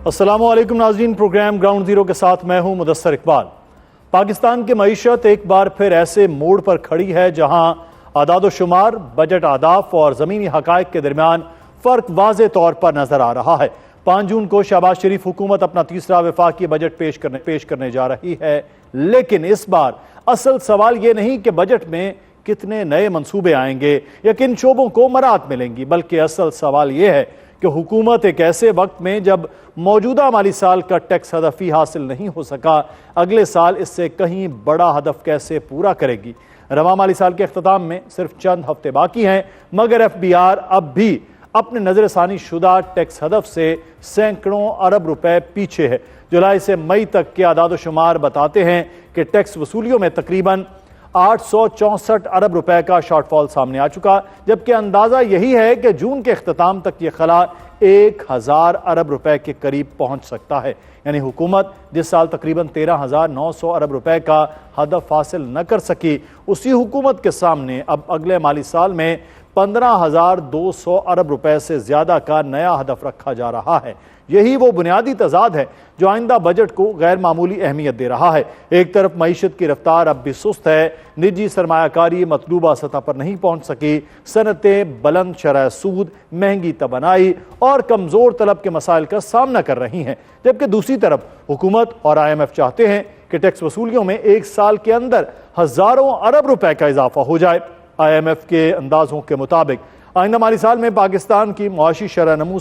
अस्सलामुअलैकुम नाज़रीन, programme ground zero के साथ मैं हूं मुदस्सर इकबाल। पाकिस्तान की मईशत एक बार फिर ऐसे मोड़ पर खड़ी है जहां आदादोशुमार, बजट आदाफ और ज़मीनी हक़ाइक़ के दरमियान फ़र्क वाज़े तौर पर नजर आ रहा है। 5 जून को शहबाज शरीफ हुकूमत अपना तीसरा वफाकी बजट पेश करने जा रही है, लेकिन इस बार असल सवाल ये नहीं कि बजट में कितने नए मंसूबे आएंगे या किन शोबों को मराहत मिलेंगी, बल्कि असल सवाल यह है कि हुकूमत एक ऐसे वक्त में जब मौजूदा माली साल का टैक्स हदफ ही हासिल नहीं हो सका, अगले साल इससे कहीं बड़ा हदफ कैसे पूरा करेगी। रवा माली साल के अख्ताम में सिर्फ चंद हफ्ते बाकी हैं, मगर FBR अब भी अपने नजरसानी शुदा टैक्स हदफ से सैकड़ों अरब रुपए पीछे है। जुलाई से मई तक के आदादोशुमार बताते हैं कि टैक्स वसूलियों में तकरीबन 864 अरब रुपए का शॉर्टफॉल सामने आ चुका, जबकि अंदाजा यही है कि जून के अख्ताम तक यह खला 1000 अरब रुपए के करीब पहुंच सकता है। यानी हुकूमत जिस साल तकरीबन 13,900 अरब रुपए का हदफ हासिल न कर सकी, उसी हुकूमत के सामने अब अगले माली साल में 15,200 अरब रुपए से ज्यादा का नया हदफ रखा जा रहा है। यही वो बुनियादी तजाद है जो आइंदा बजट को गैर मामूली अहमियत दे रहा है। एक तरफ मईशत की रफ्तार अब भी सुस्त है, निजी सरमायाकारी मतलूबा सतह पर नहीं पहुंच सकी, सनतें बुलंद शरह सूद, महंगी तबनाई और कमजोर तलब के मसाइल का सामना कर रही हैं, जबकि दूसरी तरफ हुकूमत और IMF चाहते हैं कि टैक्स वसूलियों में एक साल के अंदर हजारों अरब रुपए का इजाफा हो जाए। IMF के अंदाजों के मुताबिक आइंदा माली साल में पाकिस्तान की मुआशी शरह नमू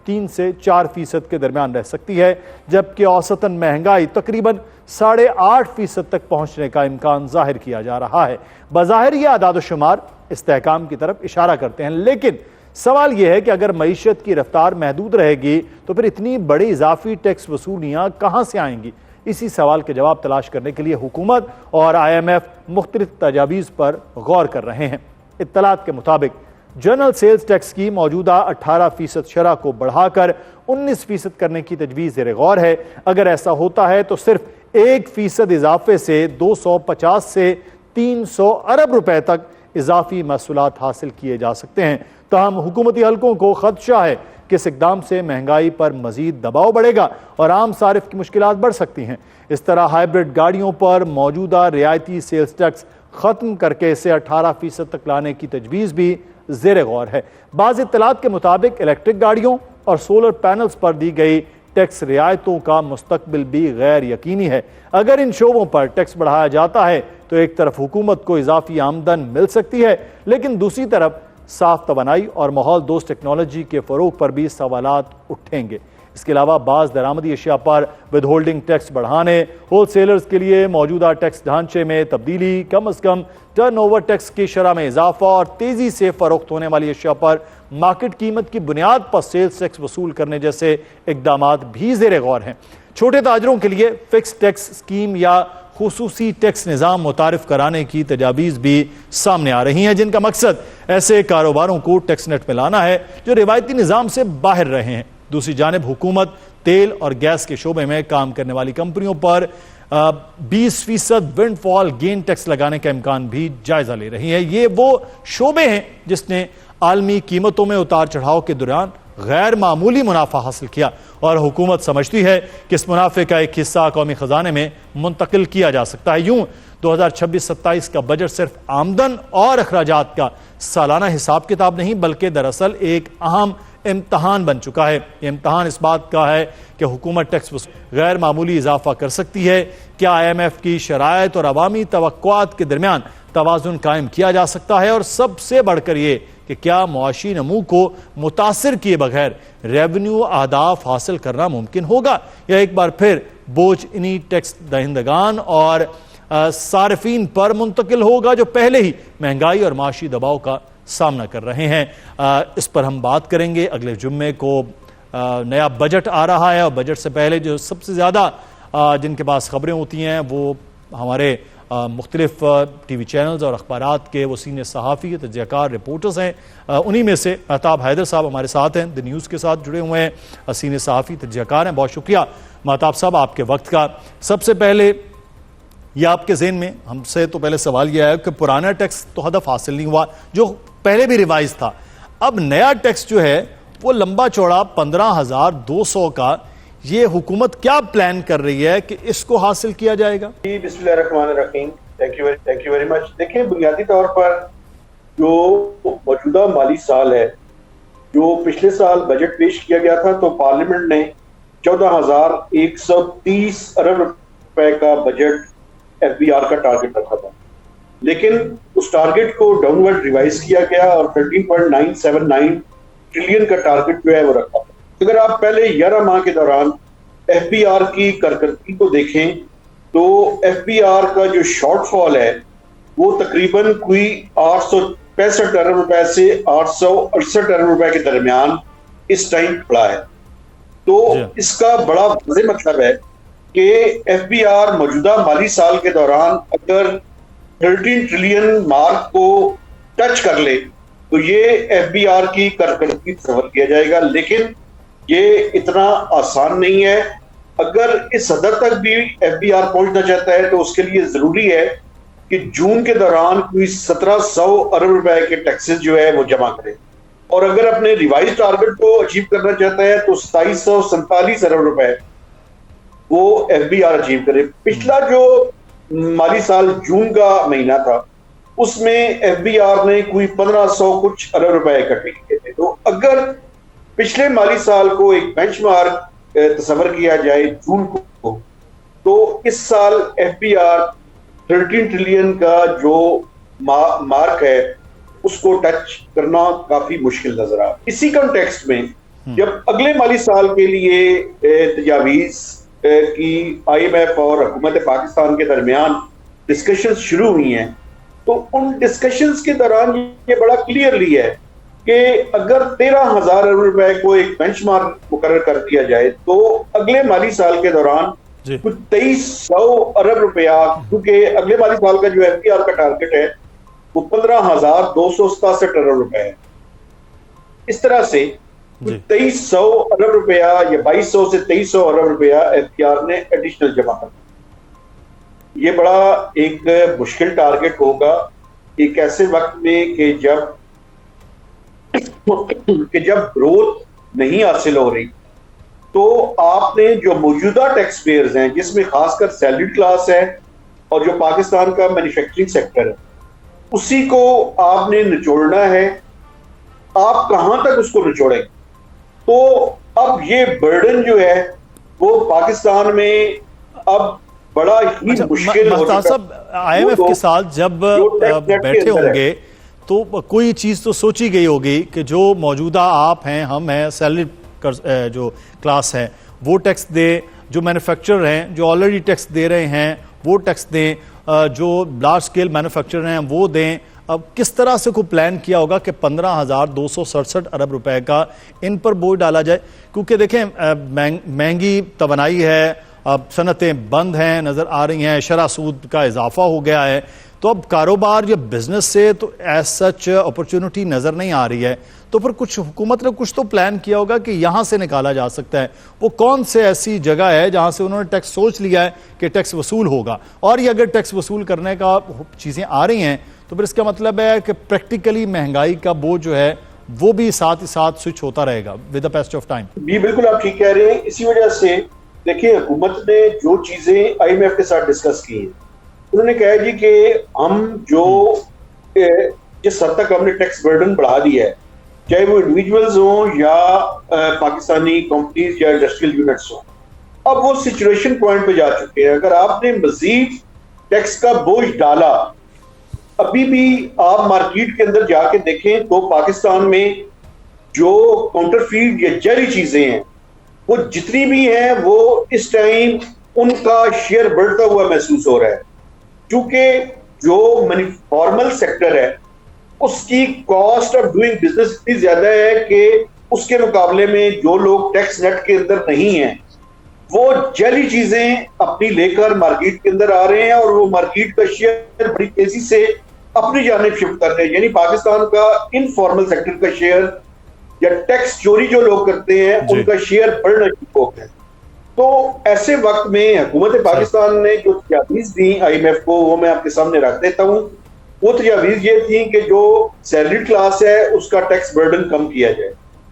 3.5 से 4% के दरमियान रह सकती है, जबकि औसतन महंगाई तकरीबन 8.5% तक पहुंचने का इम्कान जाहिर किया जा रहा है। बज़ाहिर ये आदादोशुमार इस्तेहकाम की तरफ इशारा करते हैं, लेकिन सवाल यह है कि अगर मईशत की रफ्तार महदूद रहेगी तो फिर इतनी बड़ी इजाफी टैक्स वसूलियां कहां से आएंगी। इसी सवाल के जवाब तलाश करने के लिए हुकूमत और IMF मुख्तलिफ तजावीज़ पर गौर कर रहे हैं। इत्तलात के मुताबिक जनरल सेल्स टैक्स की मौजूदा 18% शरह को बढ़ाकर 19% करने की तजवीज़ ज़ेर गौर है। अगर ऐसा होता है तो सिर्फ 1% इजाफे से 250 से 300 अरब रुपए तक इजाफी महसूलात हासिल किए जा सकते हैं। तहम हुकूमती हलकों को खदशा है कि इस इकदाम से महंगाई पर मजीद दबाव बढ़ेगा और आम सारिफ की मुश्किलात बढ़ सकती हैं। इस तरह हाइब्रिड गाड़ियों पर मौजूदा रियायती सेल्स टैक्स खत्म करके इसे 18% तक लाने की तजवीज़ भी ज़ेर गौर है। बाज़ इत्तलात के मुताबिक इलेक्ट्रिक गाड़ियों और सोलर पैनल्स पर दी गई टैक्स रियायतों का मुस्तकबिल भी गैर यकीनी है। अगर इन शोबों पर टैक्स बढ़ाया जाता है तो एक तरफ हुकूमत को इजाफी आमदन मिल सकती है, लेकिन दूसरी तरफ साफ तवानाई और माहौल दोस्त टेक्नोलॉजी के फरोग पर भी सवालात उठेंगे। इसके अलावा बाज़ दरामदी अशिया पर विद होल्डिंग टैक्स बढ़ाने, होलसेलर्स के लिए मौजूदा टैक्स ढांचे में तब्दीली, कम अज़ कम टर्नओवर टैक्स की शरह में इजाफा और तेजी से फरोख्त होने वाली अशिया पर मार्केट कीमत की बुनियाद पर सेल्स टैक्स वसूल करने जैसे इकदाम भी ज़ेर गौर हैं। छोटे ताजरों के लिए फिक्स टैक्स स्कीम या खुसूसी टैक्स निज़ाम मुतारिफ कराने की तजावीज़ भी सामने आ रही हैं, जिनका मकसद ऐसे कारोबारों को टैक्स नेट में लाना है जो रिवायती निज़ाम से बाहर रहे हैं। दूसरी जानिब हुकूमत तेल और गैस के शोबे में काम करने वाली कंपनियों पर 20% विंडफॉल गेन टैक्स लगाने का इम्कान भी जायजा ले रही है। ये वो शोबे हैं जिसने आलमी कीमतों में उतार चढ़ाव के दौरान गैर मामूली मुनाफा हासिल किया और हुकूमत समझती है कि इस मुनाफे का एक हिस्सा कौमी खजाने में मुंतकिल किया जा सकता है। यूं 2026-27 का बजट सिर्फ आमदन और अखराजात का सालाना हिसाब किताब नहीं, बल्कि दरअसल एक अहम इम्तहान बन चुका है। यह इम्तहान इस बात का है कि हुकूमत टैक्स गैर मामूली इजाफा कर सकती है, क्या IMF की शराइत और अवामी तवक्कुआत के दरमियान तवाज़ुन कायम किया जा सकता है, और सबसे बढ़कर ये कि क्या मुआशी नमू को मुतासिर किए बगैर रेवेन्यू अहदाफ हासिल करना मुमकिन होगा, या एक बार फिर बोझ इन्हीं टैक्स दहिंदगान और सारिफीन पर मुंतकिल होगा जो पहले ही महंगाई और माशी दबाव का सामना कर रहे हैं। इस पर हम बात करेंगे। अगले जुम्मे को नया बजट आ रहा है और बजट से पहले जो सबसे ज़्यादा जिनके पास खबरें होती हैं वो हमारे मुख्तलिफ TV चैनल्स और अखबारात के वो सीनियर सहाफ़ी तजज़ियाकार रिपोर्टर्स हैं। उन्हीं में से महताब हैदर साहब हमारे साथ हैं, द न्यूज़ के साथ जुड़े हुए हैं, सीनियर सहाफ़ी तजज़ियाकार हैं। बहुत शुक्रिया महताब साहब आपके वक्त का। सबसे पहले यह आपके ज़हन में हमसे तो पहले सवाल यह है कि पुराना टैक्स तो हदफ हासिल नहीं हुआ जो पहले भी रिवाइज था, अब नया टैक्स जो है वो लंबा चौड़ा 15,200 का, ये हुकूमत क्या प्लान कर रही है कि इसको हासिल किया जाएगा? जी, बिस्मिल्लाहिर्रहमानिर्रहीम। Thank you very much. देखिए, बुनियादी तौर पर जो मौजूदा माली साल है, जो पिछले साल बजट पेश किया गया था, तो पार्लियामेंट ने 14,130 अरब रुपए का बजट FBR का टारगेट रखा था, लेकिन उस टारगेट को डाउनवर्ड रिवाइज किया गया और 13.979 ट्रिलियन का टारगेट जो है वो रखा था। अगर आप पहले 11 माह के दौरान FBR की कारकर्दगी को देखें तो FBR का जो शॉर्टफॉल है वो तकरीबन कोई 865 अरब रुपए से 868 अरब रुपए के दरमियान इस टाइम खड़ा है। तो इसका बड़ा वाज़ेह मतलब है कि FBR मौजूदा माली साल के दौरान अगर 13 ट्रिलियन मार्क को टच कर ले तो ये FBR की कारकर्दगी कवर किया जाएगा, लेकिन ये इतना आसान नहीं है। अगर इस हद तक भी FBR पहुंचना चाहता है तो उसके लिए जरूरी है कि जून के दौरान कोई 1700 अरब रुपए के टैक्सेस जो है वो जमा करे, और अगर अपने रिवाइज टारगेट को अचीव करना चाहता है तो 2747 अरब रुपए वो FBR अचीव करे। पिछला जो माली साल जून का महीना था उसमें FBR ने कोई 1500 कुछ अरब रुपए इकट्ठे किए थे। तो अगर पिछले माली साल को एक बेंचमार्क तस्वर किया जाए जून को, तो इस साल FBR 13 ट्रिलियन का जो मार्क है उसको टच करना काफी मुश्किल नजर आ। इसी कॉन्टेक्स्ट में जब अगले माली साल के लिए तजावीज की IMF और हुकूमत पाकिस्तान के दरमियान डिस्कशंस शुरू हुई हैं, तो उन डिस्कशंस के दौरान ये बड़ा क्लियरली है कि अगर 13,000 अरब रुपए को एक बेंचमार्क मुकर्रर कर दिया जाए तो अगले माली साल के दौरान कुछ 2300 अरब रुपया, क्योंकि अगले माली साल का जो FBR का टारगेट है वो 15,267 अरब रुपए है। इस तरह से 2300 अरब रुपया या 2200 से 2300 अरब रुपया FBR ने एडिशनल जमा कर। ये बड़ा एक मुश्किल टारगेट होगा एक ऐसे वक्त में कि जब ग्रोथ नहीं हासिल हो रही, तो आपने जो मौजूदा टैक्स पेयर्स हैं जिसमें खासकर सैलरीड क्लास है और जो पाकिस्तान का मैन्युफैक्चरिंग सेक्टर है, उसी को आपने निचोड़ना है। आप कहां तक उसको निचोड़ेंगे? तो अब ये बर्डन जो है वो पाकिस्तान में अब बड़ा ही मुश्किल हो चुका है। IMF के साथ जब बैठे होंगे तो कोई चीज तो सोची गई होगी कि जो मौजूदा आप हैं, हम हैं, सैलरी जो क्लास है वो टैक्स दे, जो मैन्युफैक्चरर हैं जो ऑलरेडी टैक्स दे रहे हैं वो टैक्स दें, जो लार्ज स्केल मैन्युफैक्चरर हैं वो दें। अब किस तरह से कोई प्लान किया होगा कि 15,267 अरब रुपए का इन पर बोझ डाला जाए? क्योंकि देखें महंगी तवानाई है, अब सनतें बंद हैं नजर आ रही हैं, शरह सूद का इजाफा हो गया है, तो अब कारोबार या बिजनेस से तो एज सच अपॉर्चुनिटी नजर नहीं आ रही है। तो फिर कुछ हुकूमत ने कुछ तो प्लान किया होगा कि यहां से निकाला जा सकता है। वो कौन से ऐसी जगह है जहां से उन्होंने टैक्स सोच लिया है कि टैक्स वसूल होगा? और ये अगर टैक्स वसूल करने का चीजें आ रही हैं तो फिर इसका मतलब है कि प्रैक्टिकली महंगाई का बोझ जो है वो भी साथ ही साथ स्विच होता रहेगा with the passage of time. जी बिल्कुल, आप ठीक कह रहे हैं। इसी वजह से देखिए, हुकूमत ने जो चीजें IMF के साथ डिस्कस की हैं, उन्होंने कहा जी कि हम जो जिस हद तक हमने टैक्स बर्डन बढ़ा दिया है, चाहे वो इंडिविजुअल्स हों या पाकिस्तानी कंपनीज या इंडस्ट्रियल यूनिट्स हों, अब वो सिचुएशन पॉइंट पे जा चुके हैं। अगर आपने मजीद टैक्स का बोझ डाला, अभी भी आप मार्केट के अंदर जाके देखें तो पाकिस्तान में जो काउंटरफीट या जाली चीजें हैं वो जितनी भी हैं वो इस टाइम उनका शेयर बढ़ता हुआ महसूस हो रहा है, क्योंकि जो फॉर्मल सेक्टर है उसकी कॉस्ट ऑफ डूइंग बिजनेस इतनी ज्यादा है कि उसके मुकाबले में जो लोग टैक्स नेट के अंदर नहीं हैं वो जैली चीजें अपनी लेकर मार्केट के अंदर आ रहे हैं और वो मार्केट का शेयर बड़ी तेजी से अपनी जानिब शिफ्ट कर रहे हैं। यानी पाकिस्तान का इनफॉर्मल सेक्टर का शेयर या टैक्स चोरी जो लोग करते हैं उनका शेयर बढ़ना शुरू हो गया। तो ऐसे वक्त में हुकूमत पाकिस्तान ने जो तजावीज दी IMF को, वो मैं आपके सामने रख देता हूँ। वो तजावीज ये थी कि जो सैलरी क्लास है उसका टैक्स बर्डन कम किया जाए,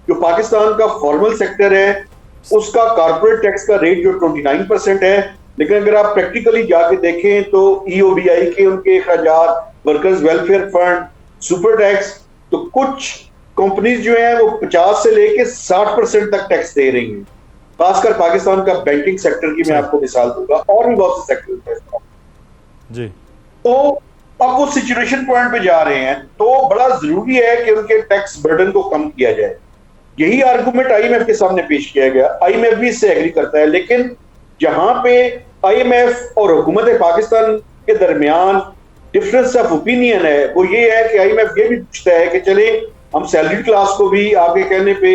जो पाकिस्तान का फॉर्मल सेक्टर है उसका कॉर्पोरेट टैक्स का रेट जो 29% है, लेकिन अगर आप प्रैक्टिकली जाके देखें तो ईओबीआई के उनके अखराजात, workers welfare fund, super tax, तो कुछ कंपनीज जो है वो 50 से लेके 60% तक टैक्स दे रही हैं। खासकर पाकिस्तान का बैंकिंग सेक्टर की मैं आपको मिसाल दूंगा, और भी बहुत से सेक्टर हैं जी। तो अब वो सिचुएशन पॉइंट पे जा रहे हैं, तो बड़ा जरूरी है कि उनके टैक्स बर्डन को कम किया जाए। यही आर्गुमेंट आईएमएफ के सामने पेश किया गया, आईएमएफ भी इससे एग्री करता है, लेकिन जहां पे आईएमएफ और हुकूमत पाकिस्तान के दरमियान डिफरेंस ऑफ ओपिनियन है वो ये है कि आईएमएफ ये भी पूछता है कि चले हम सैलरी क्लास को भी आपके कहने पे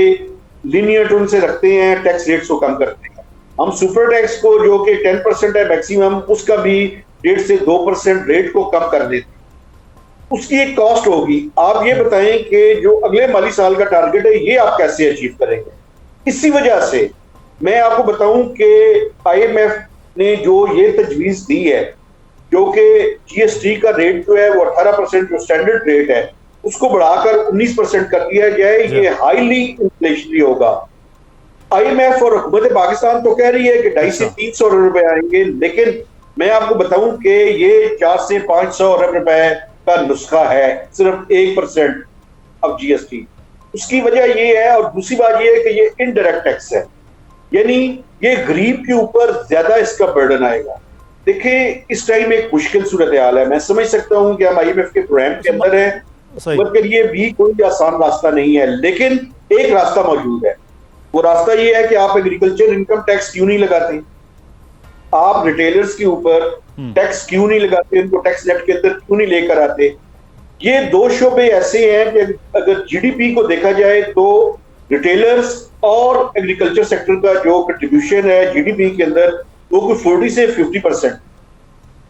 लीनियर टोन से रखते हैं, टैक्स रेट्स को कम करते हैं, हम सुपर टैक्स को जो कि 10% है मैक्सिमम, उसका भी 1.5 से 2% रेट को कम कर देते हैं। उसकी एक कॉस्ट होगी। आप ये बताएं कि जो अगले माली साल का टारगेट है ये आप कैसे अचीव करेंगे। इसी वजह से मैं आपको बताऊं कि आईएमएफ ने जो ये तजवीज दी है, जो कि जीएसटी का रेट जो है वो 18% जो स्टैंडर्ड रेट है उसको बढ़ाकर 19% कर दिया जाए, ये हाईली इन्फ्लेशनरी होगा। आईएमएफ और हुकूमत पाकिस्तान तो कह रही है कि 250 से 300 अरब रुपए आएंगे, लेकिन मैं आपको बताऊं कि ये 400 से 500 अरब रुपए का नुस्खा है, सिर्फ 1% अब जीएसटी। उसकी वजह ये है, और दूसरी बात ये है कि ये इनडायरेक्ट टैक्स है, यानी ये गरीब के ऊपर ज्यादा इसका बर्डन आएगा। देखिए इस टाइम एक मुश्किल सूरत हाल है, मैं समझ सकता हूं कि हम आईएमएफ के प्रोग्राम के अंदर है, के लिए भी कोई आसान रास्ता नहीं है, लेकिन एक रास्ता मौजूद है। वो रास्ता ये है कि आप एग्रीकल्चर इनकम टैक्स क्यों नहीं लगाते, आप रिटेलर्स के ऊपर टैक्स क्यों नहीं लगाते, उनको टैक्स नेट के अंदर क्यों नहीं लेकर आते। ये दो शोबे ऐसे हैं कि अगर जीडीपी को देखा जाए तो रिटेलर्स और एग्रीकल्चर सेक्टर का जो कंट्रीब्यूशन है जीडीपी के अंदर वो कुछ 40 से 50%,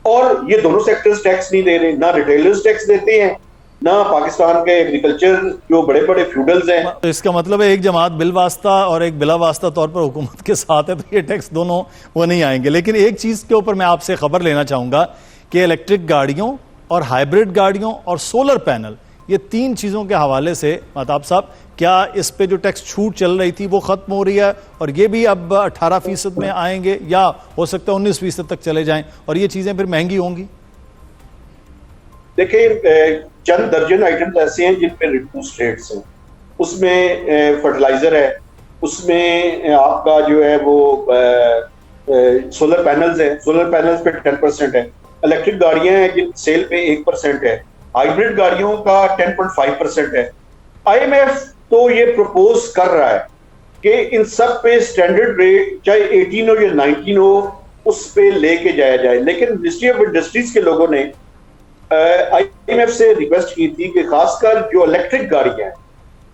और ये दोनों सेक्टर्स टैक्स नहीं दे रहे, ना रिटेलर्स टैक्स देते हैं ना पाकिस्तान के एग्रीकल्चर जो बड़े बड़े फ्यूडल्स हैं। तो इसका मतलब है एक जमात बिल वास्ता और एक बिला वास्ता तौर पर हुकूमत के साथ है, तो ये टैक्स दोनों वो नहीं आएंगे। लेकिन एक चीज के ऊपर मैं आपसे खबर लेना चाहूंगा कि इलेक्ट्रिक गाड़ियों और हाइब्रिड गाड़ियों और सोलर पैनल, ये तीन चीजों के हवाले से महताब साहब, क्या इस पे जो टैक्स छूट चल रही थी वो खत्म हो रही है और ये भी अब 18% में आएंगे, या हो सकता है 19% तक चले जाएं और ये चीजें फिर महंगी होंगी? देखिए चंद दर्जन आइटम्स ऐसे हैं जिन पे रिड्यूस्ड रेट्स हैं, उसमें फर्टिलाइजर है, उसमें आपका जो है वो सोलर पैनल्स है, सोलर पैनल्स पे 10% है, इलेक्ट्रिक गाड़ियां हैं जिन सेल पे 1% है, हाइब्रिड गाड़ियों का 10.5% है। आईएमएफ तो ये प्रपोज कर रहा है कि इन सब पे स्टैंडर्ड रेट चाहे 18 हो या 19 हो उस पे लेके जाया जाए, लेकिन मिनिस्ट्री ऑफ इंडस्ट्रीज के लोगों ने आईएमएफ से रिक्वेस्ट की थी कि खासकर जो इलेक्ट्रिक गाड़ियां हैं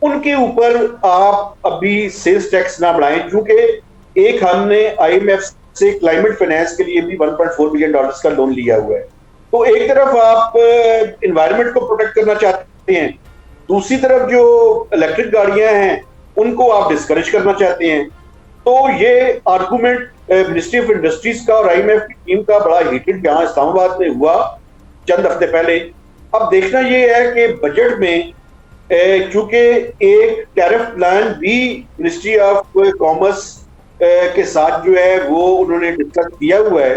उनके ऊपर आप अभी सेल्स टैक्स ना बढ़ाएं, क्योंकि एक हमने आईएमएफ से क्लाइमेट फाइनेंस के लिए भी $1.4 बिलियन का लोन लिया हुआ है। तो एक तरफ आप एनवायरनमेंट को प्रोटेक्ट करना चाहते हैं, दूसरी तरफ जो इलेक्ट्रिक गाड़ियां हैं उनको आप डिस्करेज करना चाहते हैं। तो ये आर्गुमेंट मिनिस्ट्री ऑफ इंडस्ट्रीज का और आईएमएफ की टीम का बड़ा हीटेड यहाँ इस्लामाबाद में हुआ चंद हफ्ते पहले। अब देखना ये है कि बजट में क्योंकि एक टैरिफ प्लान भी मिनिस्ट्री ऑफ कॉमर्स के साथ जो है वो उन्होंने डिस्कस किया हुआ है,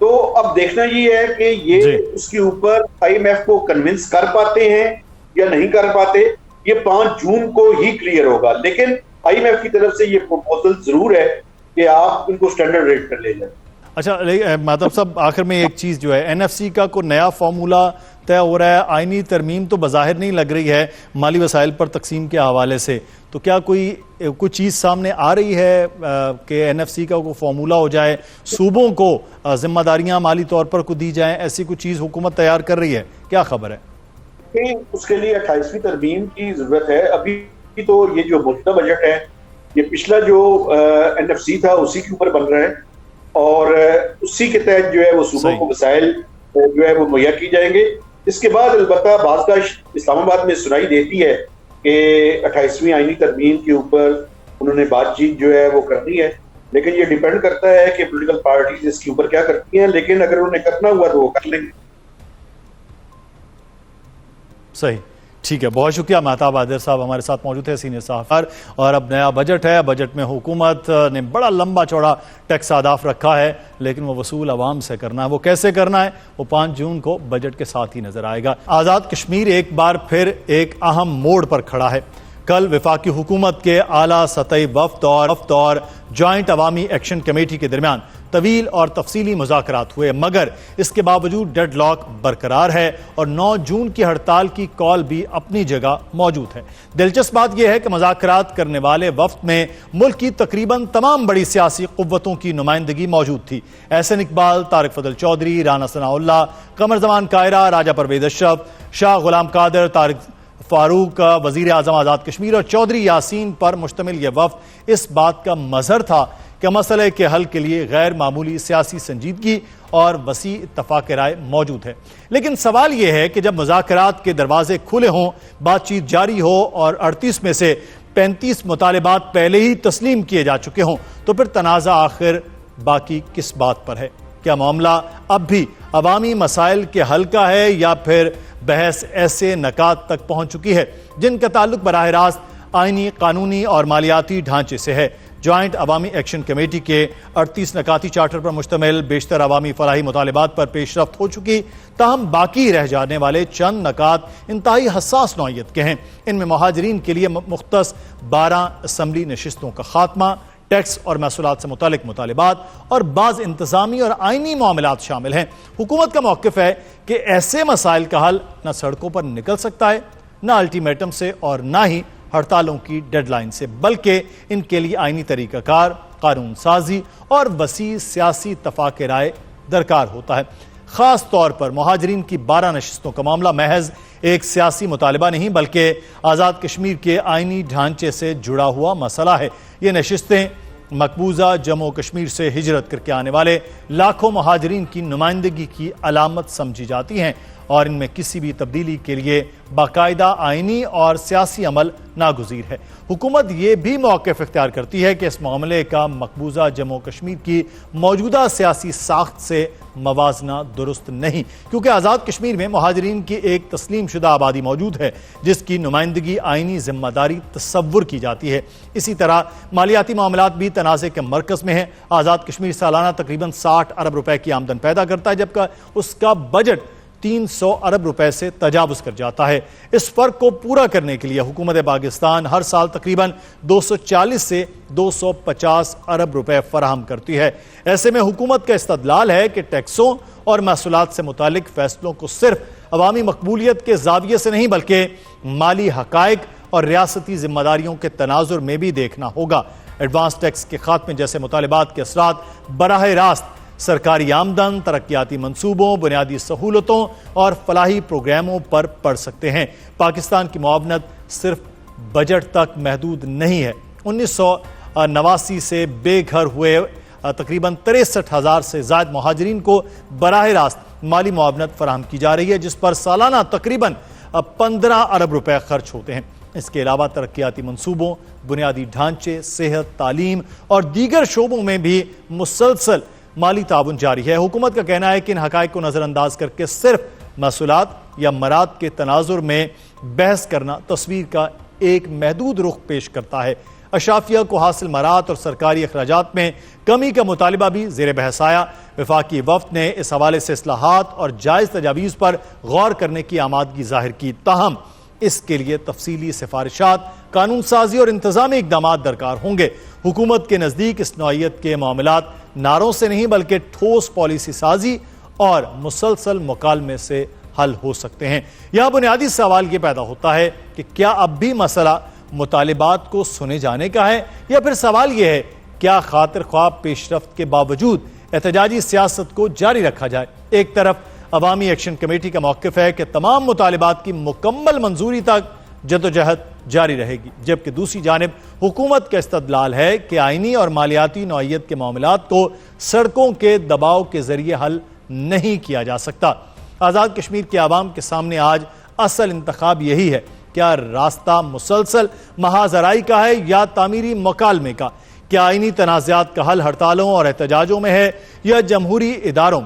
तो अब देखना ये है कि ये उसके ऊपर आईएमएफ को कन्विंस कर पाते हैं या नहीं कर पाते। ये 5 जून को ही क्लियर होगा, लेकिन आईएमएफ की तरफ से ये प्रपोजल जरूर है कि आप इनको स्टैंडर्ड रेट पर ले जाए। अच्छा महताब साहब, आखिर में एक चीज जो है, एनएफसी का कोई नया फॉर्मूला तय हो रहा है, आईनी तरमीम तो बज़ाहिर नहीं लग रही है माली वसाइल पर तकसीम के हवाले से, तो क्या कोई चीज सामने आ रही है कि एनएफसी का कोई फॉर्मूला हो जाए, सूबों को जिम्मेदारियां माली तौर पर को दी जाएं, ऐसी कोई चीज हुकूमत तैयार कर रही है, क्या खबर है? उसके लिए 28वीं तरमीम की जरूरत है। अभी तो ये जो मौजूदा बजट है ये पिछला जो एनएफसी था उसी के ऊपर बन रहा है, और उसी के तहत जो है वो सूबों को वसाइल जो है वो मुहैया की जाएंगे। इसके बाद अलबत्ता बाज़ इस्लामाबाद में सुनाई देती है कि 28वीं आईनी तरमीम के ऊपर उन्होंने बातचीत जो है वो करनी है, लेकिन ये डिपेंड करता है कि पॉलिटिकल पार्टीज इसके ऊपर क्या करती हैं, लेकिन अगर उन्हें करना हुआ तो वो कर लेंगे। सही। ठीक है, बहुत शुक्रिया महताब आदिर साहब हमारे साथ मौजूद है, सीनियर साहब। और अब नया बजट है, बजट में हुकूमत ने बड़ा लंबा चौड़ा टैक्स आदाफ रखा है, लेकिन वो वसूल आवाम से करना है। वो कैसे करना है, वो 5 जून को बजट के साथ ही नजर आएगा। आज़ाद कश्मीर एक बार फिर एक अहम मोड़ पर खड़ा है। कल वफाकी हुकूमत के आला सतही वफ्द और जॉइंट अवामी एक्शन कमेटी के दरमियान तवील और तफसीली मुज़ाकरात हुए, मगर इसके बावजूद डेडलॉक बरकरार है और 9 जून की हड़ताल की कॉल भी अपनी जगह मौजूद है। दिलचस्प बात यह है कि मुज़ाकरात करने वाले वफ्द में मुल्क की तकरीबन तमाम बड़ी सियासी कुव्वतों की नुमाइंदगी मौजूद थी। एहसन इकबाल, तारिक फजल चौधरी, राना सनाउल्लाह, कमर जमान कायरा, राजा परवेज अशरफ, शाह गुलाम कादर, तारिक फारूक, वजीर आजम आज़ाद कश्मीर और चौधरी यासीन पर मुश्तमिल यह वफ्द इस बात का मजहर था कि मसले के हल के लिए गैर मामूली सियासी संजीदगी और वसी इत्तफाक राय मौजूद है। लेकिन सवाल यह है कि जब मुज़ाकरात के दरवाजे खुले हों, बातचीत जारी हो और 38 में से 35 मुतालिबात पहले ही तस्लीम किए जा चुके हों, तो फिर तनाज़ा आखिर बाकी किस बात पर है? क्या मामला अब भी अवामी मसाइल के हल का है या फिर बहस ऐसे नकात तक पहुंच चुकी है जिनका ताल्लुक बराह रास्त आईनी, कानूनी और मालियाती ढांचे से है? जॉइंट अवामी एक्शन कमेटी के 38 नकाती चार्टर पर मुश्तमिल बेशतर अवामी फलाही मुतालिबात पर पेशरफ्त हो चुकी, ताहम बाकी रह जाने वाले चंद नकात इंतहाई हसास नौइयत के हैं। इनमें मुहाजिरीन के लिए मुख्तस 12 असम्बली नशिस्तों का खात्मा, टैक्स और महसूलात से मुतालिक मुतालिबात और बाज़ इंतजामी और आईनी मामलात शामिल हैं। हुकूमत का मौक़िफ़ है कि ऐसे मसाइल का हल न सड़कों पर निकल सकता है, न अल्टीमेटम से और न ही हड़तालों की डेडलाइन से, बल्कि इनके लिए आईनी तरीक़ाकार, कानून साजी और वसी सियासी इत्तफाक राय दरकार होता है। ख़ास तौर पर मुहाजिरीन की 12 नशिस्तों का मामला महज एक सियासी मुतालिबा नहीं बल्कि आज़ाद कश्मीर के आईनी ढांचे से जुड़ा हुआ मसला है। ये नशिस्तें मकबूजा जम्मू कश्मीर से हिजरत करके आने वाले लाखों मुहाजिरीन की नुमाइंदगी की अलामत समझी जाती हैं और इनमें किसी भी तब्दीली के लिए बाकायदा आईनी और सियासी अमल नागुज़ीर है। हुकूमत ये भी मौक़िफ़ इख्तियार करती है कि इस मामले का मकबूजा जम्मू कश्मीर की मौजूदा सियासी साख्त से मवाजना दुरुस्त नहीं, क्योंकि आज़ाद कश्मीर में मुहाजिरीन की एक तस्लीम शुदा आबादी मौजूद है जिसकी नुमाइंदगी आईनी जिम्मेदारी तस्वुर की जाती है। इसी तरह मालियाती मामलात भी तनाज़े के मरकज़ में है। आज़ाद कश्मीर सालाना तकरीबन 60 अरब रुपए की आमदन पैदा करता है, जबकि उसका बजट 300 अरब रुपए से तजावुज कर जाता है। इस फर्क को पूरा करने के लिए हुकूमत पाकिस्तान हर साल तकरीबन 240 से 250 अरब रुपए फराहम करती है। ऐसे में हुकूमत का इस्तदलाल है कि टैक्सों और महसूलात से मुतालिक फैसलों को सिर्फ अवामी मकबूलियत के जाविये से नहीं बल्कि माली हकायक और रियासती जिम्मेदारियों के तनाजुर में भी देखना होगा। एडवांस टैक्स के खात्मे जैसे मुतालिबात के असरात बराह रास्त सरकारी आमदन, तरक्याती मंसूबों, बुनियादी सहूलतों और फलाही प्रोग्रामों पर पड़ सकते हैं। पाकिस्तान की मुआवनत सिर्फ बजट तक महदूद नहीं है। 1989 से बेघर हुए तकरीबन 63,000 से ज़ायद मुहाजिरीन को बराह रास्त माली मुआवनत फराहम की जा रही है, जिस पर सालाना तकरीबन 15 अरब रुपए खर्च होते हैं। इसके अलावा तरक्याती मंसूबों, बुनियादी ढांचे, सेहत, तालीम और दीगर शोबों में भी मुसलसल माली ताउन जारी है। हुकूमत का कहना है कि इन हकायक को नजरअंदाज करके सिर्फ महसूलात या मराद के तनाजुर में बहस करना तस्वीर का एक महदूद रुख पेश करता है। अशाफिया को हासिल मराद और सरकारी अखराजात में कमी का मुतालिबा भी जेर बहस आया। वफाकी वफ्द ने इस हवाले से इस्लाहात और जायज़ तजावीज़ पर गौर करने की आमादगी जाहिर की, ताहम इसके लिए तफसीली सिफारिशात, कानून साजी और इंतजामी इकदाम दरकार होंगे। हुकूमत के नज़दीक इस नौइयत के मामलात नारों से नहीं बल्कि ठोस पॉलिसी साजी और मुसलसल मुकालमे से हल हो सकते हैं। यह बुनियादी सवाल यह पैदा होता है कि क्या अब भी मसला मुतालिबात को सुने जाने का है या फिर सवाल यह है क्या खातिर ख्वाब पेशरफ्त के बावजूद एहतजाजी सियासत को जारी रखा जाए। एक तरफ अवामी एक्शन कमेटी का मौक़िफ़ है कि तमाम मुतालिबात की मुकम्मल मंजूरी तक जदोजहद जारी रहेगी, जबकि दूसरी जानिब हुकूमत का इस्तदलाल है कि आईनी और मालियाती नौइयत के मामलात को सड़कों के दबाव के जरिए हल नहीं किया जा सकता। आज़ाद कश्मीर के आवाम के सामने आज असल इंतखाब यही है, क्या रास्ता मुसलसल महाजराई का है या तामीरी मुकालमे का? क्या आईनी तनाज़ात का हल हड़तालों और एहतजाजों में है या जमहूरी इदारों,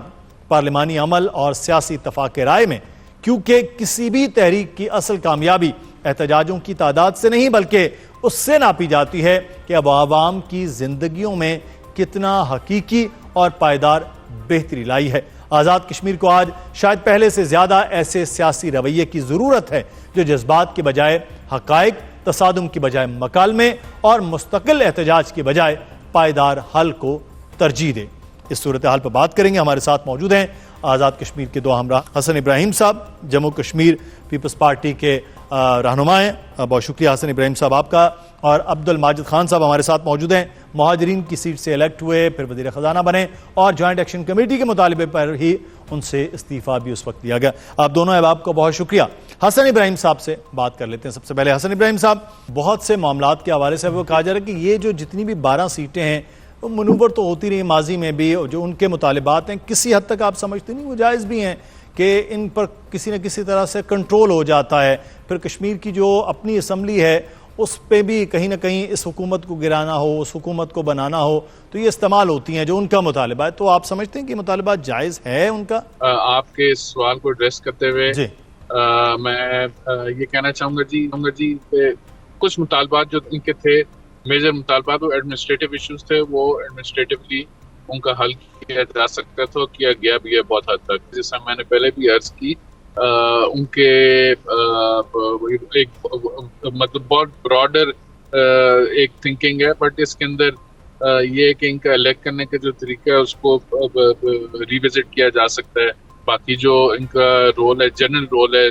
पार्लिमानी अमल और सियासी इत्तफाक राय में? क्योंकि किसी भी तहरीक की असल कामयाबी एहतजाजों की तादाद से नहीं बल्कि उससे नापी जाती है कि अब आवाम की जिंदगियों में कितना हकीकी और पायदार बेहतरी लाई है। आज़ाद कश्मीर को आज शायद पहले से ज्यादा ऐसे सियासी रवैये की जरूरत है जो जज्बात के बजाय हकायक, तसादुम की बजाय मकालमे और मुस्तकिल एहतजाज की बजाय पायदार हल को तरजीह दे। इस सूरत हाल पर बात करेंगे। हमारे साथ मौजूद हैं आज़ाद कश्मीर के दो हमरा हसन इब्राहिम साहब, जम्मू कश्मीर पीपल्स पार्टी के रहनुमा हैं, बहुत शुक्रिया हसन इब्राहिम साहब आपका, और अब्दुल माजिद खान साहब हमारे साथ मौजूद हैं, मुहाजिरीन की सीट से इलेक्ट हुए, फिर वज़ीर ख़जाना बने और जॉइंट एक्शन कमेटी के मुतालिबे पर ही उनसे इस्तीफ़ा भी उस वक्त दिया गया। आप दोनों अहबाब को बहुत शुक्रिया। हसन इब्राहिम साहब से बात कर लेते हैं। सबसे पहले हसन इब्राहिम साहब, बहुत से मामलात के हवाले से वो कहा जा रहा है कि ये जो जितनी भी 12 सीटें हैं वो मनूवर तो होती रही माजी में भी, जो उनके मुतालिबात हैं किसी हद तक आप समझते नहीं वो जायज़ भी हैं कि इन पर किसी न किसी तरह से कंट्रोल हो जाता है, फिर कश्मीर की जो अपनी असम्बली है उस पर भी कहीं ना कहीं इस हुकूमत को गिराना हो, उस हुकूमत को बनाना हो, तो ये इस्तेमाल होती हैं जो उनका मुतालिबा है। तो आप समझते हैं कि मुतालिबा जायज़ है उनका? आपके सवाल को एड्रेस करते हुए मैं ये कहना चाहूँगा जी कुछ मुतालबात जो इनके थे, मेजर मुतालबात, वो एडमिनिस्ट्रेटिव इश्यूज थे, वो एडमिनिस्ट्रेटिवली उनका हल किया जा सकता था, किया गया भी है बहुत हद तक। जैसा मैंने पहले भी अर्ज की, उनके एक मतलब बहुत ब्रॉडर एक थिंकिंग है, बट इसके अंदर ये कि इनका इलेक्ट करने का जो तरीका है उसको रिविजिट किया जा सकता है। बाकी जो इनका रोल है, जनरल रोल है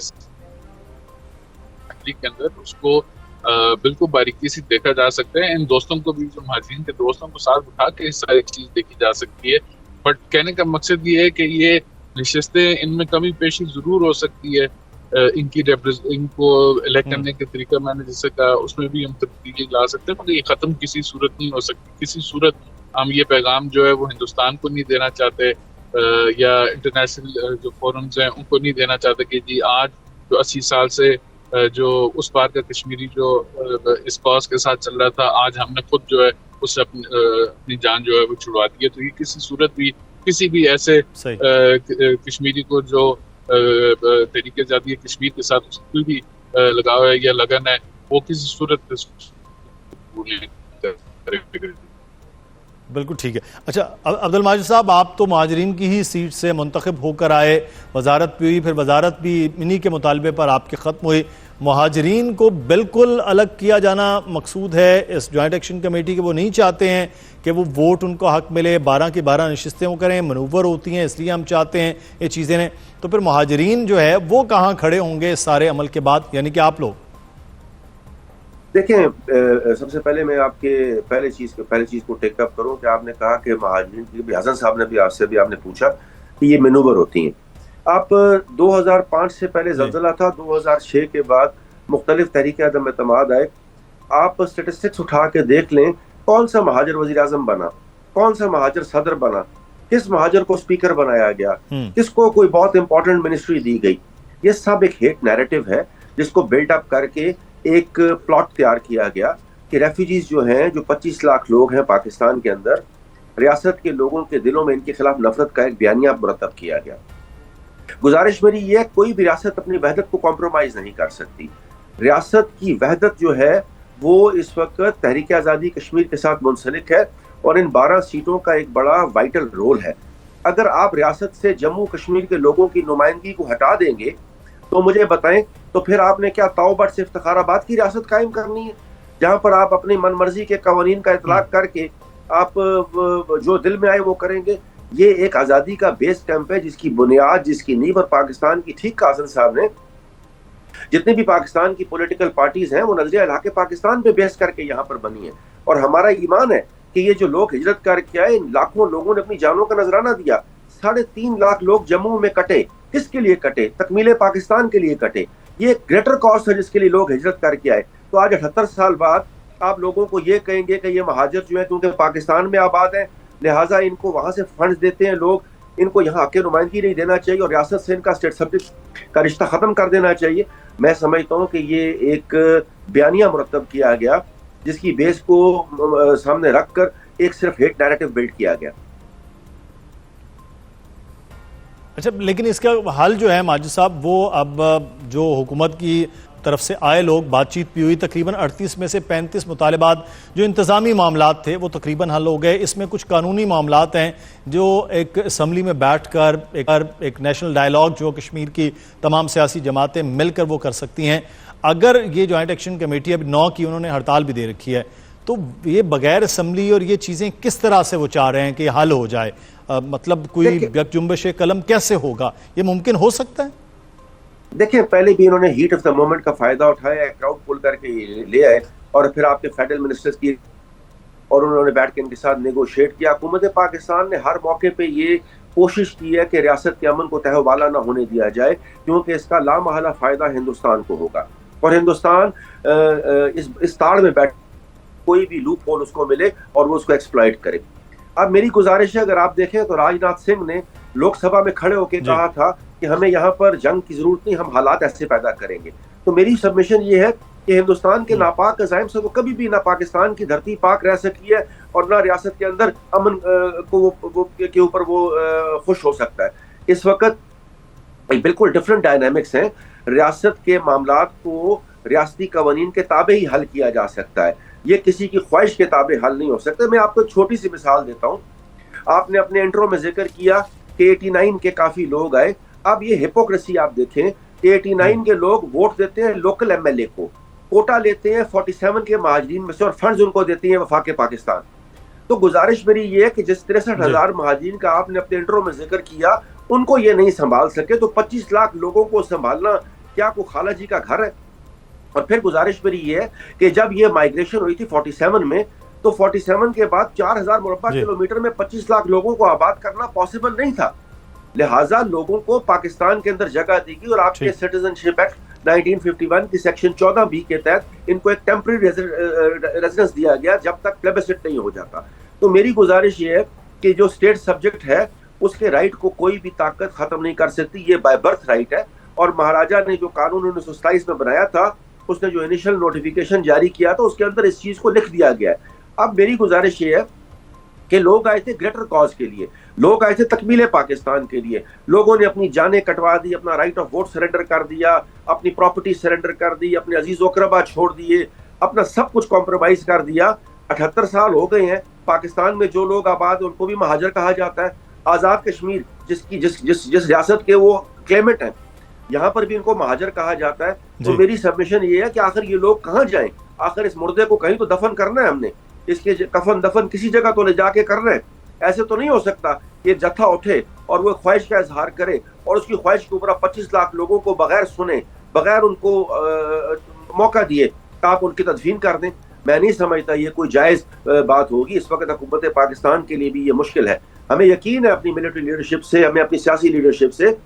के अंदर, उसको बिल्कुल बारीकी से देखा जा सकता है। इन दोस्तों को भी, जो महाजिरीन के दोस्तों को साथ उठा के सारी चीज देखी जा सकती है। बट कहने का मकसद ये है कि ये नशिस्तें, इनमें कमी पेशी जरूर हो सकती है, इनको इलेक्ट करने के तरीका मैंने जैसे कहा उसमें भी हम तब्दीली ला सकते हैं, मगर ये खत्म किसी सूरत नहीं हो सकती। किसी सूरत हम ये पैगाम जो है वो हिंदुस्तान को नहीं देना चाहते, या इंटरनेशनल जो फोरम्स हैं उनको नहीं देना चाहते कि जी आज जो 80 साल से जो उस पार का कश्मीरी जो इस कॉज के साथ चल रहा था, आज हमने खुद जो है उससे अपनी जान जो है वो छुड़वा दी है। तो ये किसी सूरत भी किसी भी ऐसे कश्मीरी को जो तरीके जाती है कश्मीर के साथ कोई भी लगाव है या लगन है, वो किसी सूरत बिल्कुल ठीक है। अच्छा अब्दुल माजिद साहब, आप तो मुहाजिरीन की ही सीट से मुंतखब होकर आए, वजारत भी हुई, फिर वजारत भी इन्हीं के मुतालबे पर आपकी ख़त्म हुई। मुहाजिरीन को बिल्कुल अलग किया जाना मकसूद है इस जॉइंट एक्शन कमेटी के, वो नहीं चाहते हैं कि वो वोट उनको हक मिले, 12 की 12 नशिस्तें वो करें, मनूवर होती हैं इसलिए हम चाहते हैं ये चीज़ें हैं। तो फिर मुहाजिरीन जो है वो कहाँ खड़े होंगे इस सारे अमल के बाद, यानी कि आप लोग? देखें, सबसे पहले मैं आपके पहले चीज़ को टेकअप करूं कि आपने कहा कि महाजिरीन की, हसन साहब ने भी आपसे भी आपने पूछा कि ये मनूवर होती हैं। आप 2005 से पहले ज़ल्ज़ला था, 2006 के बाद मुख्तलिफ तहरीक अदम एतमाद आए। आप स्टेटिस्टिक्स उठा के देख लें, कौन सा महाजर वज़ीर आज़म बना, कौन सा महाजर सदर बना, किस महाजर को स्पीकर बनाया गया, किसको कोई बहुत इंपॉर्टेंट मिनिस्ट्री दी गई। ये सब एक हेट नैरेटिव है जिसको बिल्डअप करके एक प्लॉट तैयार किया गया कि रेफ्यूजीज जो हैं, जो 25 लाख लोग हैं पाकिस्तान के अंदर, रियासत के लोगों के दिलों में इनके खिलाफ नफरत का एक बयानिया मुरतब किया गया। गुजारिश मेरी ये, कोई भी रियासत अपनी वहदत को कॉम्प्रोमाइज नहीं कर सकती। रियासत की वहदत जो है वो इस वक्त तहरीक आज़ादी कश्मीर के साथ मुंसलिक है और इन 12 सीटों का एक बड़ा वाइटल रोल है। अगर आप रियासत से जम्मू कश्मीर के लोगों की नुमाइंदगी को हटा देंगे तो मुझे बताएं, तो फिर आपने क्या तौबत से इफ्तिखाराबाद की रियासत कायम करनी है, जहां पर आप अपनी मनमर्जी के कवानीन का इतलाक करके आप जो दिल में आए वो करेंगे? ये एक आज़ादी का बेस कैंप है जिसकी बुनियाद, जिसकी नींव पाकिस्तान की, ठीक कहा हसन साहब ने, जितनी भी पाकिस्तान की पॉलिटिकल पार्टीज हैं वो नजरिया इलाके पाकिस्तान पे बेस करके यहाँ पर बनी है। और हमारा ईमान है कि ये जो लोग हिजरत करके आए, लाखों लोगों ने अपनी जानों का नजराना दिया। 3.5 लाख लोग जम्मू में कटे, किसके लिए कटे? तकमीले पाकिस्तान के लिए कटे। ये ग्रेटर कॉज है जिसके लिए लोग हिजरत करके आए। तो आज 78 साल बाद आप लोगों को ये कहेंगे कि ये महाजर जो है क्योंकि पाकिस्तान में आबाद है लिहाजा इनको वहां से फंड्स देते हैं लोग, इनको यहाँ हक नुमाइंदगी नहीं देना चाहिए और रियासत से इनका स्टेट सब्जेक्ट का रिश्ता खत्म कर देना चाहिए। मैं समझता हूँ कि ये एक बयानिया मुरतब किया गया जिसकी बेस को सामने रखकर एक सिर्फ हेट नैरेटिव बिल्ड किया गया। अच्छा, लेकिन इसका हल जो है माजिद साहब, वो अब जो हुकूमत की तरफ से आए लोग, बातचीत भी हुई, तकरीबन 38 में से 35 मुतालबात जो इंतज़ामी मामलात थे वो तकरीबन हल हो गए। इसमें कुछ कानूनी मामलात हैं जो एक असम्बली में बैठ कर एक नेशनल डायलॉग जो कश्मीर की तमाम सियासी जमातें मिलकर वो कर सकती हैं। अगर ये जॉइंट एक्शन कमेटी अब 9 की उन्होंने हड़ताल भी दे रखी है, तो ये बगैर असम्बली और ये चीज़ें किस तरह से वो चाह रहे हैं कि हल हो जाए? मतलब कोई यकजुम्बिश कलम कैसे होगा? ये मुमकिन हो सकता है? देखिए, पहले भी इन्होंने हीट ऑफ द मोमेंट का फायदा उठाया, क्राउड पुल करके ले आए और फिर आपके फेडरल मिनिस्टर्स की और उन्होंने बैठ के इनके साथ नेगोशिएट किया। हुकूमत पाकिस्तान ने हर मौके पे ये कोशिश की है कि रियासत के अमन को तहवाला ना होने दिया जाए, क्योंकि इसका लामहला फायदा हिंदुस्तान को होगा और हिंदुस्तान इस ताड़ में बैठ कोई भी लूप होल उसको मिले और वो उसको एक्सप्लॉइट करे। अब मेरी गुजारिश है, अगर आप देखें तो राजनाथ सिंह ने लोकसभा में खड़े होकर कहा था कि हमें यहाँ पर जंग की जरूरत नहीं, हम हालात ऐसे पैदा करेंगे। तो मेरी सबमिशन ये है कि हिंदुस्तान के नापाक अज़ाइम से वो कभी भी ना पाकिस्तान की धरती पाक रह सकी है और ना रियासत के अंदर अमन के ऊपर वो खुश हो सकता है। इस वक्त बिल्कुल डिफरेंट डायनामिक्स हैं। रियासत के मामलात को रियासती कवानीन के ताबे ही हल किया जा सकता है, ये किसी की ख्वाहिश के ताबे हल नहीं हो सकता। मैं आपको छोटी सी मिसाल देता हूँ। आपने अपने इंट्रो में जिक्र किया कि 89 के काफी लोग आए। अब ये हिपोक्रेसी आप देखें कि 89 के लोग वोट देते हैं लोकल एमएलए को, कोटा लेते हैं 47 के महाजरीन में से और फंड्स उनको देती है वफाक पाकिस्तान। तो गुजारिश मेरी ये है कि जिस 63,000 महाजरीन का आपने अपने इंट्रो में जिक्र किया, उनको ये नहीं संभाल सके तो 25 लाख लोगों को संभालना क्या को खाला जी का घर है? और फिर गुजारिश मेरी ये है कि जब ये माइग्रेशन हुई थी 47 में, तो 47 के बाद 4000 मुरब्बा किलोमीटर में 25 लाख लोगों को आबाद करना पॉसिबल नहीं था। लिहाजा लोगों को पाकिस्तान के अंदर जगह दी गई और आपके सिटीजनशिप एक्ट 1951 की सेक्शन 14B के तहत इनको एक टेम्परेरी रेजिडेंस दिया गया जब तक प्लेबिसिट नहीं हो जाता। तो मेरी गुजारिश ये है कि जो स्टेट सब्जेक्ट है उसके राइट को कोई भी ताकत खत्म नहीं कर सकती, ये बाय बर्थ राइट है। और महाराजा ने जो कानून 1927 में बनाया था, उसने जो इनिशियल नोटिफिकेशन जारी किया था, उसके अंदर इस चीज को लिख दिया गया है। अब मेरी गुजारिश ये है कि लोग आए थे ग्रेटर कॉज के लिए, लोग आए थे तकमीले पाकिस्तान के लिए, लोगों ने अपनी जानें कटवा दी, अपना राइट ऑफ वोट सरेंडर कर दिया, अपनी प्रॉपर्टी सरेंडर कर दी, अपने अजीज वकरबा छोड़ दिए, अपना सब कुछ कॉम्प्रोमाइज कर दिया। 78 साल हो गए हैं। पाकिस्तान में जो लोग आबाद हैं उनको भी महाजर कहा जाता है। आजाद कश्मीर जिस रियासत के वो क्लेमेंट हैं, यहाँ पर भी इनको महाजर कहा जाता है। तो मेरी सबमिशन ये है कि आखिर ये लोग कहाँ जाएं? आखिर इस मुर्दे को कहीं तो दफन करना है हमने, इसके कफन दफन किसी जगह तो ले जाके करना है। ऐसे तो नहीं हो सकता ये जत्था उठे और वो ख्वाहिश का इजहार करे और उसकी ख्वाहिश के ऊपर 25 लाख लोगों को बगैर सुने, बगैर उनको मौका दिए आप उनकी तदफीन कर दें। मैं नहीं समझता ये कोई जायज बात होगी। इस वक्त हुकूमत पाकिस्तान के लिए भी ये मुश्किल है। हमें यकीन है अपनी मिलिट्री लीडरशिप से, हमें अपनी सियासी लीडरशिप से,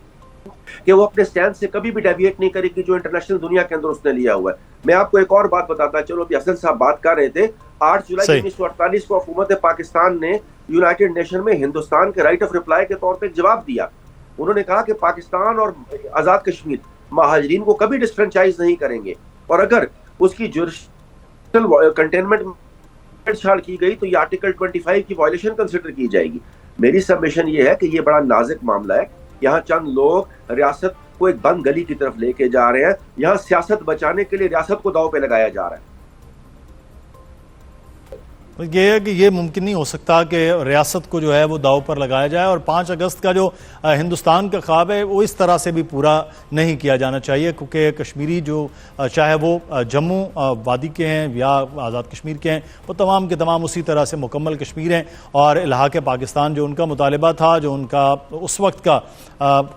कि वो अपने स्टैंड से कभी भी डेविएट नहीं करेगी जो इंटरनेशनल दुनिया के अंदर उसने लिया हुआ है। मैं आपको एक और बात बताता चलो, अभी हसन साहब बात कर रहे थे, 8 जुलाई 1948 को हुकूमत पाकिस्तान ने यूनाइटेड नेशन में हिंदुस्तान के राइट ऑफ रिप्लाई के तौर पे एक जवाब दिया। उन्होंने कहा कि पाकिस्तान और आजाद कश्मीर महाजरीन को कभी डिसफ्रेंचाइज नहीं करेंगे और अगर उसकी जुरिस्डिक्शनल कंटेनमेंट छाड़ की गई तो ये आर्टिकल 25 की वायलेशन कंसिडर की जाएगी। मेरी सबमिशन ये है कि ये बड़ा नाजुक मामला है। यहाँ चंद लोग रियासत को एक बंद गली की तरफ लेके जा रहे हैं। यहाँ सियासत बचाने के लिए रियासत को दांव पे लगाया जा रहा है। ये है कि ये मुमकिन नहीं हो सकता कि रियासत को जो है वो दाव पर लगाया जाए और 5 अगस्त का जो हिंदुस्तान का ख्वाब है वो इस तरह से भी पूरा नहीं किया जाना चाहिए, क्योंकि कश्मीरी जो चाहे वो जम्मू वादी के हैं या आज़ाद कश्मीर के हैं, वो तमाम के तमाम उसी तरह से मुकम्मल कश्मीर हैं। और इलाक़ पाकिस्तान जो उनका मुतालिबा था, जो उनका उस वक्त का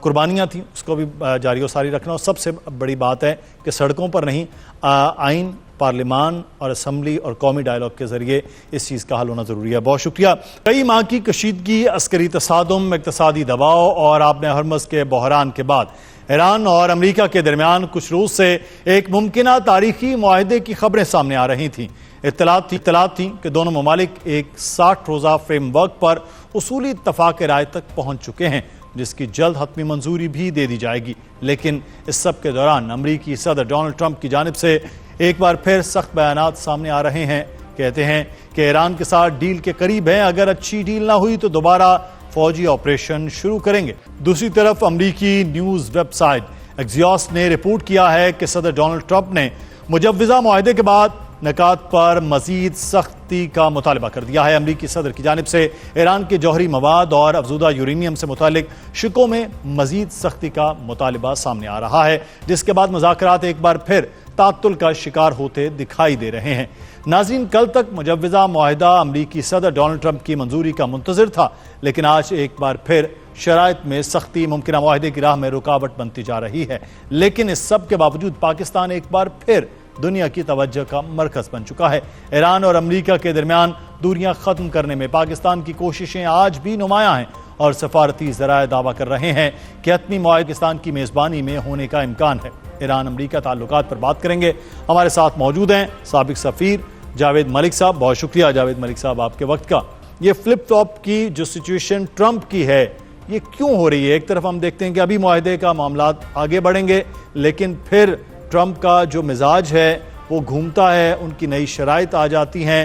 कुर्बानियाँ थी, उसको भी जारी व सारी रखना। और सबसे बड़ी बात है कि सड़कों पर नहीं, आइन, पार्लिमान और असम्बली और कौमी डायलॉग के जरिए इस चीज़ का हल होना ज़रूरी है। बहुत शुक्रिया। कई माह की कशीदगी, अस्करी तसादुम, इक़्तिसादी दबाव और आपने हरमज़ के बहरान के बाद ईरान और अमरीका के दरमियान कुछ रोज़ से एक मुमकिना तारीखी मुआहदे की खबरें सामने आ रही थीं। इत्तलात थी कि दोनों ममालिक एक 60 रोज़ा फ्रेमवर्क पर उसूली इत्तफ़ाक़ राय तक पहुँच चुके हैं, जिसकी जल्द हतमी मंजूरी भी दे दी जाएगी। लेकिन इस सब के दौरान अमरीकी सदर डोनाल्ड ट्रंप की जानिब से एक बार फिर सख्त बयानात सामने आ रहे हैं। कहते हैं कि ईरान के साथ डील के करीब हैं, अगर अच्छी डील ना हुई तो दोबारा फौजी ऑपरेशन शुरू करेंगे। दूसरी तरफ अमरीकी न्यूज वेबसाइट एक्सियोस ने रिपोर्ट किया है कि सदर डोनाल्ड ट्रंप ने मुजव्वजा मुआहदे के बाद नकात पर मजीद सख्ती का मुतालबा कर दिया है। अमरीकी सदर की जानिब से ईरान के जौहरी मवाद और अफजुदा यूरेनियम से मुतालिक शिकों में मजीद सख्ती का मुतालबा सामने आ रहा है, जिसके बाद मुज़ाकरात एक बार फिर तात्तुल का शिकार होते दिखाई दे रहे हैं। नाज़रीन, कल तक मुजव्वजा मुआहदा अमरीकी सदर डोनाल्ड ट्रंप की मंजूरी का मुंतज़िर था, लेकिन आज एक बार फिर शराइत में सख्ती मुमकिन मुआहदे की राह में रुकावट बनती जा रही है। लेकिन इस सब के बावजूद पाकिस्तान एक बार फिर दुनिया की तवज्जो का मरकज बन चुका है। ईरान और अमरीका के दरमियान दूरियां खत्म करने में पाकिस्तान की कोशिशें आज भी नुमायां हैं और सफारती ज़राए दावा कर रहे हैं कि हतमी मुआहदा पाकिस्तान की मेज़बानी में होने का इम्कान है। ईरान अमरीका ताल्लुकात पर बात करेंगे। हमारे साथ मौजूद हैं साबिक सफ़ीर जावेद मलिक साहब। बहुत शुक्रिया जावेद मलिक साहब आपके वक्त का। ये फ्लिप फ्लॉप की जो सिचुएशन ट्रंप की है, ये क्यों हो रही है? एक तरफ हम देखते हैं कि अभी मुआहदे का मामला आगे बढ़ेंगे, लेकिन फिर ट्रंप का जो मिजाज है वो घूमता है, उनकी नई शराइत आ जाती हैं।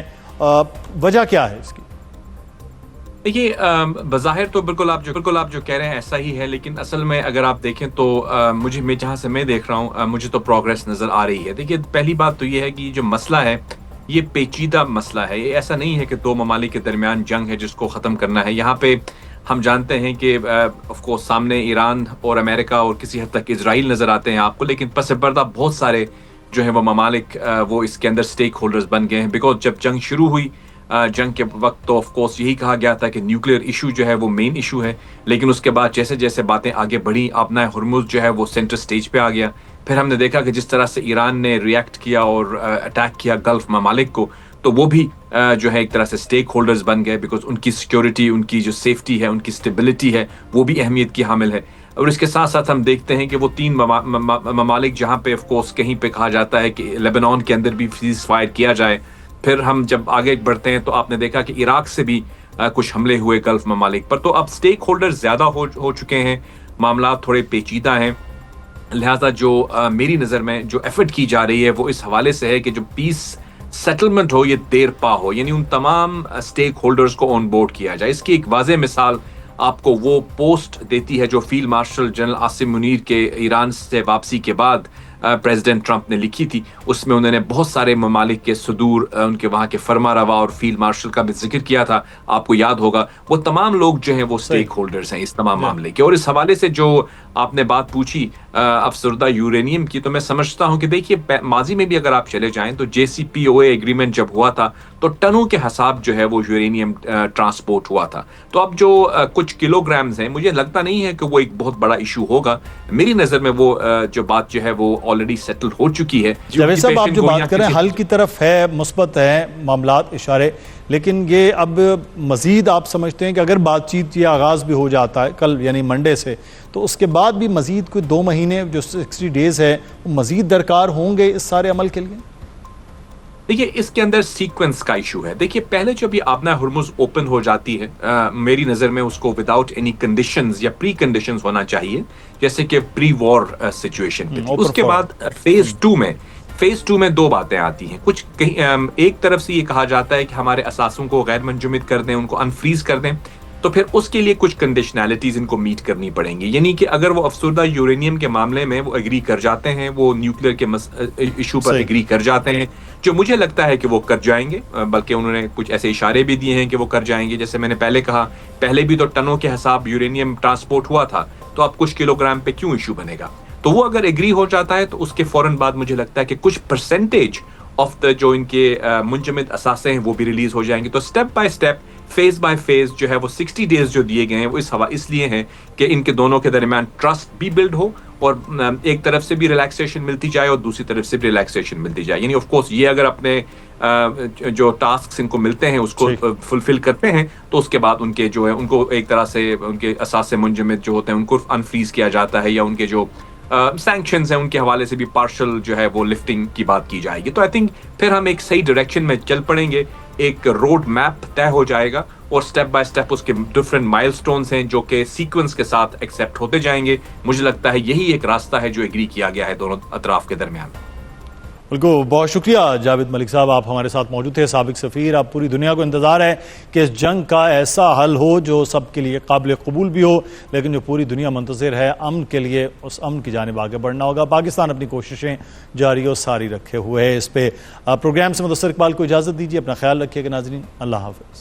वजह क्या है इसकी? देखिए, बज़ाहिर तो बिल्कुल आप जो कह रहे हैं ऐसा ही है, लेकिन असल में अगर आप देखें तो मैं जहां से मैं देख रहा हूं, मुझे तो प्रोग्रेस नजर आ रही है। देखिए, पहली बात तो ये है कि जो मसला है ये पेचीदा मसला है। ये ऐसा नहीं है कि दो ममालिक के दरमियान जंग है जिसको ख़त्म करना है। यहाँ पे हम जानते हैं कि ऑफ कोर्स सामने ईरान और अमेरिका और किसी हद तक इजराइल नज़र आते हैं आपको, लेकिन पस पर्दा बहुत सारे जो है वो ममालिक वो इसके अंदर स्टेक होल्डर्स बन गए हैं। बिकॉज जब जंग शुरू हुई, जंग के वक्त तो ऑफ कोर्स यही कहा गया था कि न्यूक्लियर इशू जो है वो मेन इशू है, लेकिन उसके बाद जैसे जैसे बातें आगे बढ़ी, अपना हुर्मुज़ जो है वो सेंटर स्टेज पे आ गया। फिर हमने देखा कि जिस तरह से ईरान ने रिएक्ट किया और अटैक किया गल्फ ममालिक को, तो वो भी जो है एक तरह से स्टेक होल्डर्स बन गए, बिकॉज उनकी सिक्योरिटी, उनकी जो सेफ्टी है, उनकी स्टेबिलिटी है, वो भी अहमियत की हामिल है। और इसके साथ साथ हम देखते हैं कि वो तीन ममालिक जहाँ पे ऑफ कोर्स कहीं पे कहा जाता है कि लेबनान के अंदर भी सीज फायर किया जाए। फिर हम जब आगे बढ़ते हैं तो आपने देखा कि इराक से भी कुछ हमले हुए गल्फ ममालिक पर। तो अब स्टेक होल्डर्स ज़्यादा हो चुके हैं, मामला थोड़े पेचीदा हैं। लिहाजा जो मेरी नज़र में जो एफर्ट की जा रही है वो इस हवाले से है कि जो पीस सेटलमेंट हो ये देर पा हो, यानी उन तमाम स्टेक होल्डर्स को ऑन बोर्ड किया जाए। इसकी एक वाज़ेह मिसाल आपको वो पोस्ट देती है जो field marshal general Asim Munir के ईरान से वापसी के बाद प्रेसिडेंट ट्रंप ने लिखी थी। उसमें उन्होंने बहुत सारे ममालिक के सुदूर, उनके वहाँ के फरमा रवा और फील्ड मार्शल का भी जिक्र किया था। आपको याद होगा वो तमाम लोग जो हैं वो स्टेक होल्डर्स हैं इस तमाम मामले के। और इस हवाले से जो आपने बात पूछी अफसरदा यूरेनियम की, तो मैं समझता हूं कि देखिए माजी में भी अगर आप चले जाएं तो JCPOA एग्रीमेंट जब हुआ था तो टनों के हिसाब जो है वो यूरेनियम ट्रांसपोर्ट हुआ था। तो अब जो कुछ किलोग्राम्स हैं, मुझे लगता नहीं है कि वो एक बहुत बड़ा इशू होगा। मेरी नजर में वो जो बात जो है वो ऑलरेडी सेटल हो चुकी है। जावेद साहब, आप जो बात करें हल की तरफ है, मुस्बत है मामलात, इशारे, लेकिन ये अब मजीद आप समझते हैं कि अगर बातचीत ये आगाज़ भी हो जाता है कल यानी मंडे से, तो उसके बाद भी मजीद कोई 2 महीने जो 60 डेज है वो मजीद दरकार होंगे इस सारे अमल के लिए? देखिए, इसके अंदर सीक्वेंस का इशू है। देखिए, पहले जब ये आपना हुर्मुज़ ओपन हो जाती है, मेरी नज़र में उसको विदाउट एनी कंडीशंस या प्री कंडीशंस होना चाहिए, जैसे कि प्री वॉर सिचुएशन पे। उसके बाद फेज 2 में 2 बातें आती हैं। कुछ एक तरफ से ये कहा जाता है कि हमारे असासों को गैर मंजूमिद कर दें, उनको अनफ्रीज कर दें, तो फिर उसके लिए कुछ कंडीशनैलिटीज इनको मीट करनी पड़ेंगी। यानी कि अगर वो अफसरदा यूरेनियम के मामले में वो एग्री कर जाते हैं, वो न्यूक्लियर के इशू पर एग्री कर जाते हैं, जो मुझे लगता है कि वो कर जाएंगे, बल्कि उन्होंने कुछ ऐसे इशारे भी दिए हैं कि वो कर जाएंगे। जैसे मैंने पहले कहा, पहले भी तो टनों के हिसाब यूरेनियम ट्रांसपोर्ट हुआ था, तो अब कुछ किलोग्राम पे क्यों इशू बनेगा? तो वो अगर एग्री हो जाता है तो उसके फौरन बाद मुझे लगता है कि कुछ परसेंटेज ऑफ द जो इनके मुंजमद असासे हैं वो भी रिलीज हो जाएंगे। तो step by step, phase by phase जो है वो 60 डेज जो दिए गए हैं वो इसलिए हैं कि इनके दोनों के दरमियान ट्रस्ट भी बिल्ड हो और एक तरफ से भी रिलैक्सेशन मिलती जाए और दूसरी तरफ से भी रिलैक्सेशन मिलती जाए। यानी ऑफ कोर्स ये अगर अपने जो टास्क इनको मिलते हैं उसको फुलफिल करते हैं तो उसके बाद उनके जो है उनको एक तरह से उनके असासे मुंजमद जो होते हैं उनको अनफ्रीज किया जाता है, या उनके जो सैंक्शंस हैं उनके हवाले से भी पार्शल जो है वो लिफ्टिंग की बात की जाएगी। तो आई थिंक फिर हम एक सही डायरेक्शन में चल पड़ेंगे, एक रोड मैप तय हो जाएगा और स्टेप बाय स्टेप उसके डिफरेंट माइलस्टोन्स हैं जो कि सीक्वेंस के साथ एक्सेप्ट होते जाएंगे। मुझे लगता है यही एक रास्ता है जो एग्री किया गया है दोनों अतराफ के दरमियान। बिल्कुल, बहुत शुक्रिया जावेद मलिक साहब, आप हमारे साथ मौजूद थे, साबिक सफ़ीर। अब पूरी दुनिया को इंतज़ार है कि इस जंग का ऐसा हल हो जो सबके लिए काबिल कबूल भी हो, लेकिन जो पूरी दुनिया मुंतज़िर है अमन के लिए, उस अमन की जानिब आगे बढ़ना होगा। पाकिस्तान अपनी कोशिशें जारी और सारी रखे हुए है। इस पे प्रोग्राम से मुदस्सर इकबाल को इजाज़त दीजिए। अपना ख्याल रखिएगा नाज़रीन, अल्लाह हाफ़िज़।